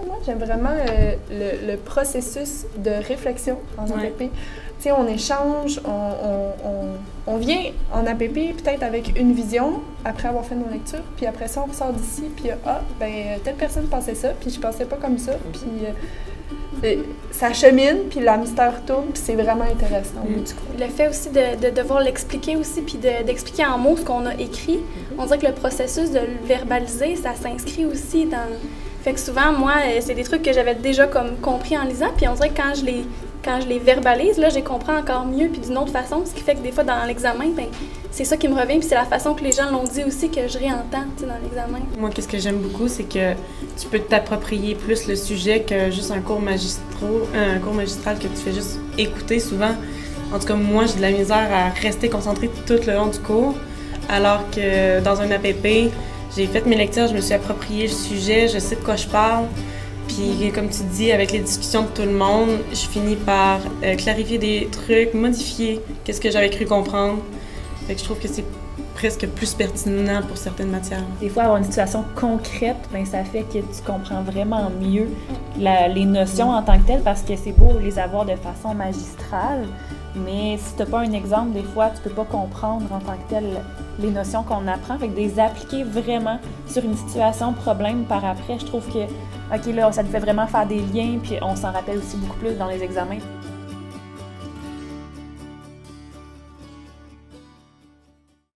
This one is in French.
moi, j'aime vraiment le processus de réflexion en APP. Tu sais, on échange, on vient en APP peut-être avec une vision après avoir fait nos lectures, puis après ça, on ressort d'ici, puis telle personne pensait ça, puis je pensais pas comme ça, puis ça chemine, puis la mystère tourne, puis c'est vraiment intéressant au bout du coup. Le fait aussi de devoir l'expliquer aussi, puis d'expliquer en mots ce qu'on a écrit, on dirait que le processus de le verbaliser, ça s'inscrit aussi dans... Fait que souvent, moi, c'est des trucs que j'avais déjà comme compris en lisant, puis on dirait que quand je les verbalise, là, je les comprends encore mieux, puis d'une autre façon, ce qui fait que des fois, dans l'examen, c'est ça qui me revient, puis c'est la façon que les gens l'ont dit aussi que je réentends, tu sais, dans l'examen. Moi, qu'est-ce que j'aime beaucoup, c'est que tu peux t'approprier plus le sujet que juste un cours magistral que tu fais juste écouter souvent. En tout cas, moi, j'ai de la misère à rester concentrée tout le long du cours, alors que dans un APP, j'ai fait mes lectures, je me suis approprié le sujet, je sais de quoi je parle. Puis, comme tu dis, avec les discussions de tout le monde, je finis par clarifier des trucs, modifier qu'est-ce que j'avais cru comprendre. Fait que je trouve que c'est presque plus pertinent pour certaines matières. Des fois, avoir une situation concrète, ça fait que tu comprends vraiment mieux les notions en tant que telles, parce que c'est beau les avoir de façon magistrale, mais si tu n'as pas un exemple, des fois, tu peux pas comprendre en tant que tel les notions qu'on apprend. Fait que de les appliquer vraiment sur une situation, problème par après, je trouve que OK, là, ça devait vraiment faire des liens, puis on s'en rappelle aussi beaucoup plus dans les examens.